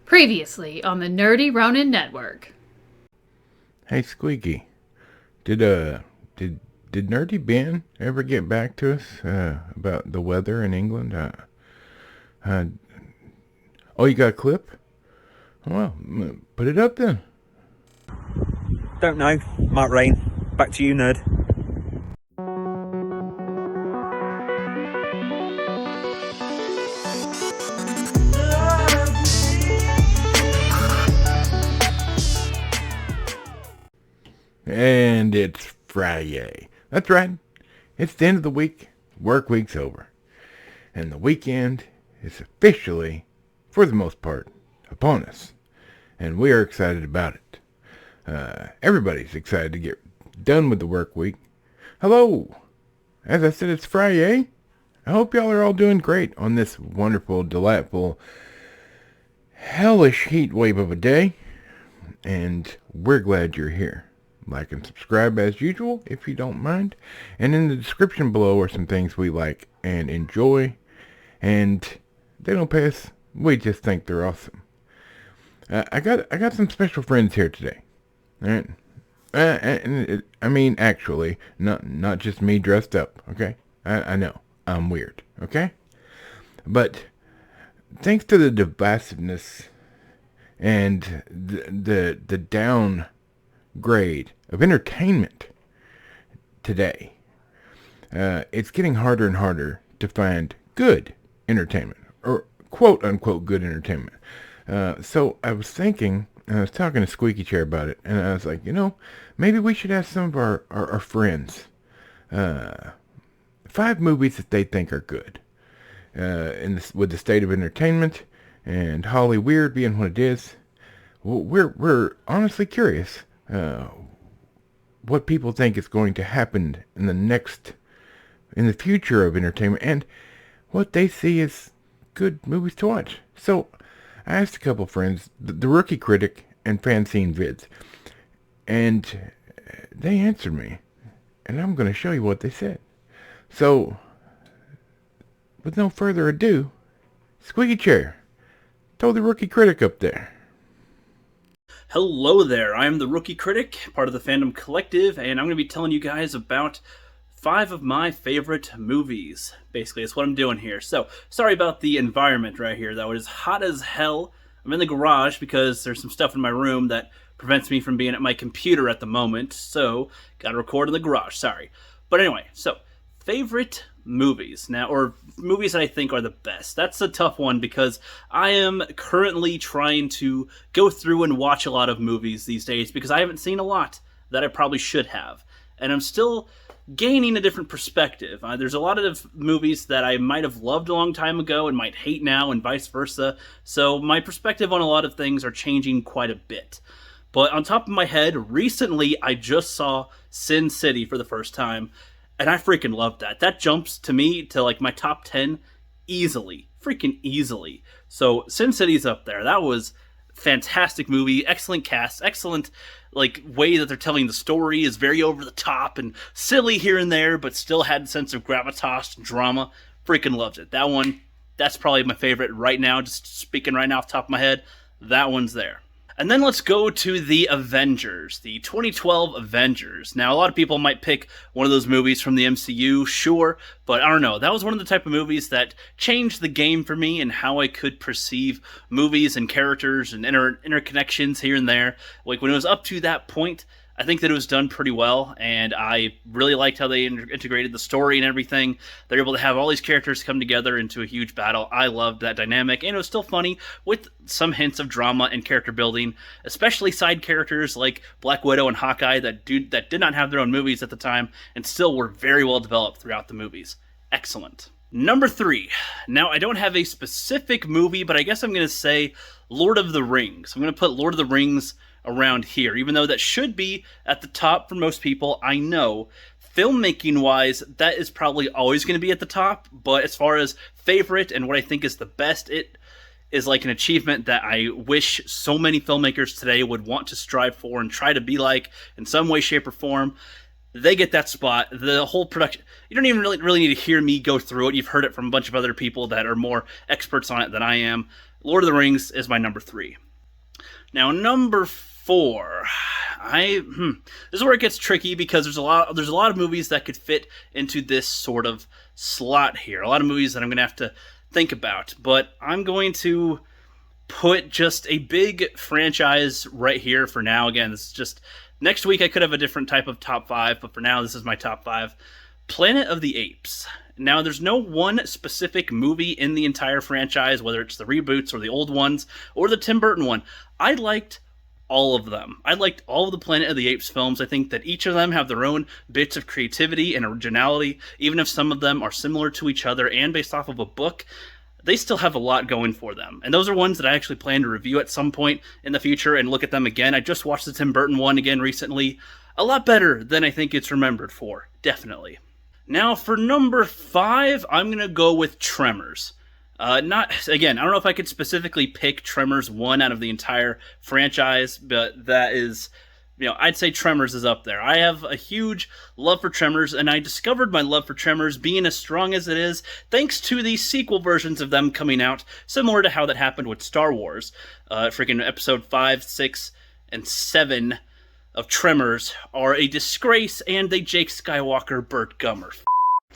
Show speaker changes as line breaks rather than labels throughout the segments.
Previously on the Nerdy Ronin Network.
Hey Squeaky, did Nerdy Ben ever get back to us about the weather in England? Oh, you got a clip? Well, put it up then.
Don't know. Might rain. Back to you, nerd.
And it's Fri-Yay. That's right. It's the end of the week. Work week's over. And the weekend is officially, for the most part, upon us. And we are excited about it. Everybody's excited to get done with the work week. Hello! As I said, it's Fri-Yay. I hope y'all are all doing great on this wonderful, delightful, hellish heat wave of a day. And we're glad you're here. Like and subscribe as usual, if you don't mind. And in the description below are some things we like and enjoy. And they don't pay us. We just think they're awesome. I got some special friends here today. Alright? I mean, actually, not just me dressed up, okay? I know, I'm weird, okay? But thanks to the divisiveness and the downgrade of entertainment today, it's getting harder and harder to find good entertainment, or quote-unquote good entertainment. So I was thinking, and I was talking to Squeaky Chair about it, and I was like, maybe we should ask some of our friends 5 movies that they think are good with the state of entertainment, and Holly Weird being what it is. We're honestly curious what people think is going to happen in the future of entertainment, and what they see as good movies to watch. So I asked a couple friends, the Rookie Critic and FanZcene Vids, and they answered me, and I'm going to show you what they said. So, with no further ado, Squeaky Chair, throw the Rookie Critic up there.
Hello there, I am the Rookie Critic, part of the Fandom Collective, and I'm going to be telling you guys about 5 of my favorite movies. Basically, that's what I'm doing here. So, sorry about the environment right here. That was hot as hell. I'm in the garage because there's some stuff in my room that prevents me from being at my computer at the moment. So, gotta record in the garage, sorry. But anyway, so, favorite movies. Now, or movies that I think are the best. That's a tough one because I am currently trying to go through and watch a lot of movies these days because I haven't seen a lot that I probably should have. And I'm still gaining a different perspective. There's a lot of movies that I might have loved a long time ago and might hate now, and vice versa. So my perspective on a lot of things are changing quite a bit. But on top of my head, recently I just saw Sin City for the first time, and I freaking loved that. That jumps to me to like my top 10 easily. Freaking easily. So Sin City's up there. That was fantastic movie, excellent cast, excellent way that they're telling the story is very over the top and silly here and there, but still had a sense of gravitas and drama. Freaking loved it. That one, that's probably my favorite right now, just speaking right now off the top of my head. That one's there. And then let's go to the Avengers, the 2012 Avengers. Now, a lot of people might pick one of those movies from the MCU, sure, but I don't know. That was one of the type of movies that changed the game for me and how I could perceive movies and characters and interconnections here and there. Like, when it was up to that point, I think that it was done pretty well, and I really liked how they integrated the story and everything. They're able to have all these characters come together into a huge battle. I loved that dynamic, and it was still funny with some hints of drama and character building, especially side characters like Black Widow and Hawkeye that did not have their own movies at the time and still were very well developed throughout the movies. Excellent. Number 3. Now, I don't have a specific movie, but I guess I'm going to say Lord of the Rings. I'm going to put Lord of the Rings around here, even though that should be at the top for most people. I know filmmaking wise that is probably always going to be at the top, but as far as favorite and what I think is the best, it is like an achievement that I wish so many filmmakers today would want to strive for and try to be like in some way, shape, or form. They get that spot. The whole production, you don't even really need to hear me go through it. You've heard it from a bunch of other people that are more experts on it than I am. Lord of the Rings is my number 3. Now, number 4, this is where it gets tricky because there's a lot of movies that could fit into this sort of slot here. A lot of movies that I'm going to have to think about, but I'm going to put just a big franchise right here for now. Again, this is just next week I could have a different type of top 5, but for now this is my top 5. Planet of the Apes. Now, there's no one specific movie in the entire franchise, whether it's the reboots or the old ones or the Tim Burton one. I liked all of them. I liked all of the Planet of the Apes films. I think that each of them have their own bits of creativity and originality, even if some of them are similar to each other and based off of a book. They still have a lot going for them. And those are ones that I actually plan to review at some point in the future and look at them again. I just watched the Tim Burton one again recently. A lot better than I think it's remembered for, definitely. Now for number 5, I'm going to go with Tremors. Again, I don't know if I could specifically pick Tremors 1 out of the entire franchise, but that is, I'd say Tremors is up there. I have a huge love for Tremors, and I discovered my love for Tremors being as strong as it is thanks to the sequel versions of them coming out, similar to how that happened with Star Wars. Freaking episode 5, 6, and 7 of Tremors are a disgrace, and they Jake Skywalker Burt Gummer.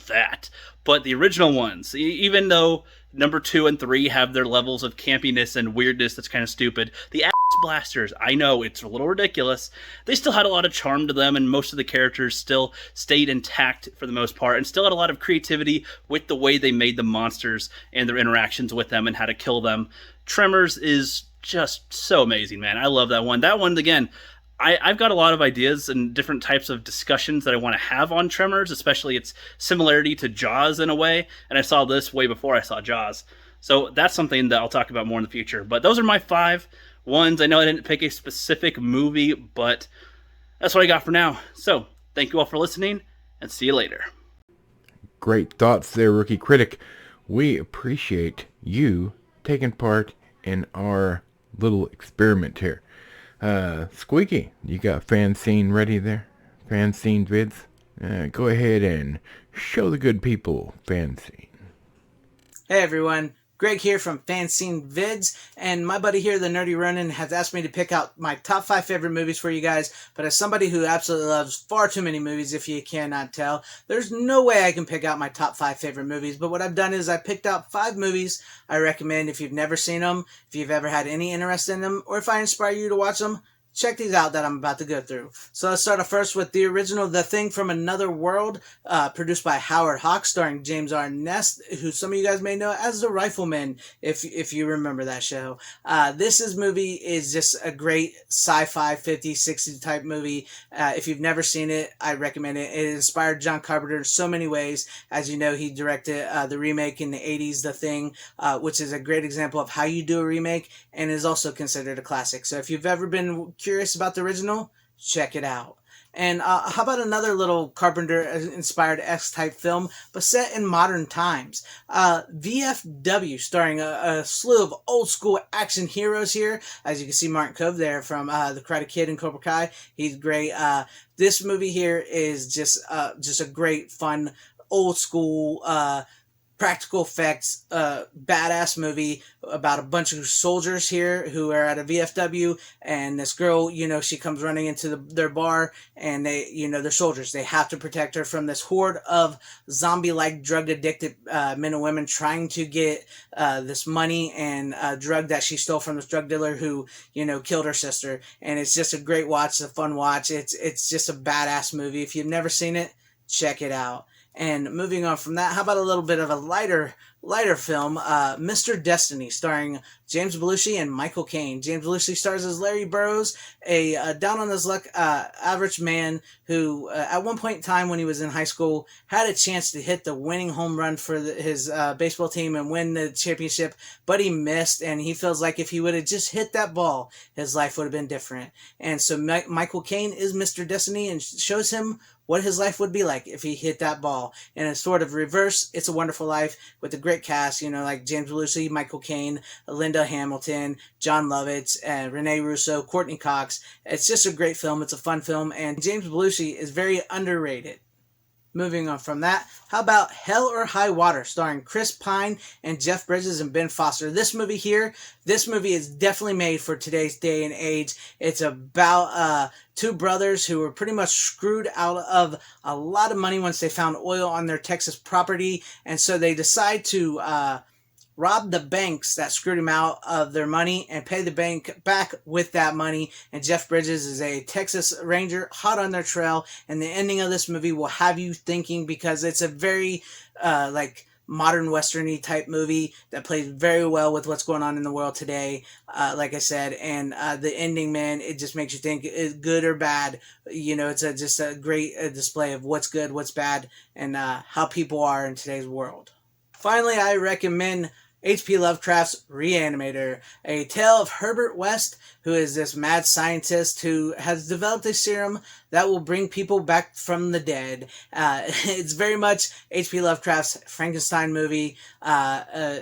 That. But the original ones, even though number 2 and 3 have their levels of campiness and weirdness that's kind of stupid, the ass blasters, I know it's a little ridiculous, they still had a lot of charm to them, and most of the characters still stayed intact for the most part, and still had a lot of creativity with the way they made the monsters and their interactions with them and how to kill them. Tremors is just so amazing, man. I love that one. That one, again, I've got a lot of ideas and different types of discussions that I want to have on Tremors, especially its similarity to Jaws in a way, and I saw this way before I saw Jaws. So that's something that I'll talk about more in the future. But those are my 5 ones. I know I didn't pick a specific movie, but that's what I got for now. So thank you all for listening, and see you later.
Great thoughts there, Rookie Critic. We appreciate you taking part in our little experiment here. Squeaky, you got FanZcene ready there? FanZcene Vids? Go ahead and show the good people FanZcene.
Hey everyone, Greg here from FanZcene Vids, and my buddy here, the Nerdy Ronin, has asked me to pick out my top 5 favorite movies for you guys, but as somebody who absolutely loves far too many movies, if you cannot tell, there's no way I can pick out my top 5 favorite movies, but what I've done is I picked out 5 movies I recommend if you've never seen them, if you've ever had any interest in them, or if I inspire you to watch them. Check these out that I'm about to go through. So let's start off first with the original The Thing from Another World, produced by Howard Hawks, starring James R. Ness, who some of you guys may know as the Rifleman, if you remember that show. This movie is just a great sci-fi 50s, 60s type movie. If you've never seen it, I recommend it. It inspired John Carpenter in so many ways. As you know, he directed the remake in the 80s, The Thing, which is a great example of how you do a remake, and is also considered a classic. So if you've ever been curious about the original, check it out. And how about another little Carpenter-inspired X-type film, but set in modern times? VFW, starring a slew of old-school action heroes here. As you can see, Martin Kove there from the Karate Kid and Cobra Kai. He's great. This movie here is just a great, fun, old-school practical effects, badass movie about a bunch of soldiers here who are at a VFW, and this girl, she comes running into their bar, and they, they're soldiers. They have to protect her from this horde of zombie-like drug-addicted men and women trying to get this money and drug that she stole from this drug dealer who, killed her sister. And it's just a great watch, a fun watch. It's just a badass movie. If you've never seen it, check it out. And moving on from that, how about a little bit of a lighter film, Mr. Destiny, starring James Belushi and Michael Caine. James Belushi stars as Larry Burroughs, a down-on-his-luck average man who, at one point in time when he was in high school, had a chance to hit the winning home run for his baseball team and win the championship, but he missed, and he feels like if he would have just hit that ball, his life would have been different. And so Michael Caine is Mr. Destiny and shows him what his life would be like if he hit that ball. And it's sort of reverse It's a Wonderful Life with a great cast, like James Belushi, Michael Caine, Linda Hamilton, John Lovitz, Rene Russo, Courtney Cox. It's just a great film. It's a fun film, and James Belushi is very underrated. Moving on from that, how about Hell or High Water, starring Chris Pine and Jeff Bridges and Ben Foster? This movie is definitely made for today's day and age. It's about two brothers who were pretty much screwed out of a lot of money once they found oil on their Texas property, and so they decide to rob the banks that screwed him out of their money and pay the bank back with that money. And Jeff Bridges is a Texas Ranger hot on their trail. And the ending of this movie will have you thinking, because it's a very modern western-y type movie that plays very well with what's going on in the world today, like I said. And the ending, man, it just makes you think, is good or bad. You know, it's just a great display of what's good, what's bad, and how people are in today's world. Finally, I recommend H.P. Lovecraft's Reanimator, a tale of Herbert West, who is this mad scientist who has developed a serum that will bring people back from the dead. It's very much H.P. Lovecraft's Frankenstein movie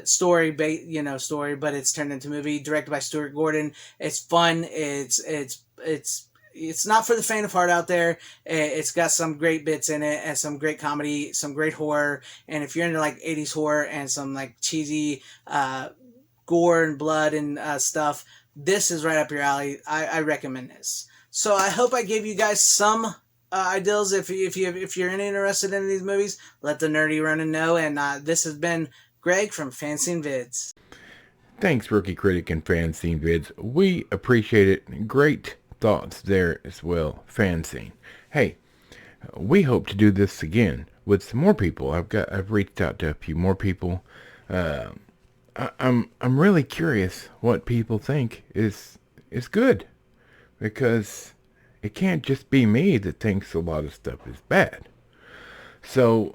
story, but it's turned into movie, directed by Stuart Gordon. It's fun. It's not for the faint of heart out there. It's got some great bits in it and some great comedy, some great horror. And if you're into like 80s horror and some like cheesy gore and blood and stuff, this is right up your alley. I recommend this. So I hope I gave you guys some ideas. If you're interested in these movies, let the Nerdy Ronin know. And this has been Greg from FanZcene Vids.
Thanks, Rookie Critic and FanZcene Vids. We appreciate it. Great thoughts there as well, FanZcene. Hey, we hope to do this again with some more people. I've reached out to a few more people. I'm really curious what people think is good, because it can't just be me that thinks a lot of stuff is bad. So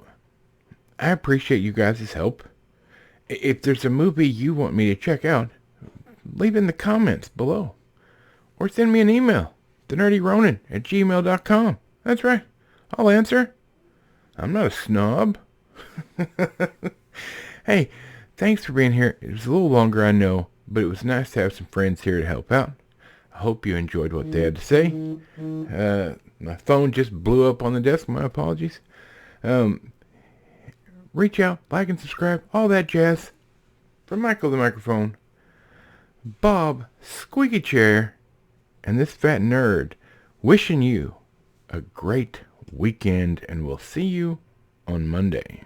I appreciate you guys' help. If there's a movie you want me to check out, leave in the comments below. Or send me an email, thenerdyronin@gmail.com. That's right, I'll answer. I'm not a snob. Hey, thanks for being here. It was a little longer, I know, but it was nice to have some friends here to help out. I hope you enjoyed what they had to say. My phone just blew up on the desk. My apologies. Reach out, like and subscribe, all that jazz. From Michael the Microphone, Bob Squeaky Chair, and this fat nerd, wishing you a great weekend, and we'll see you on Monday.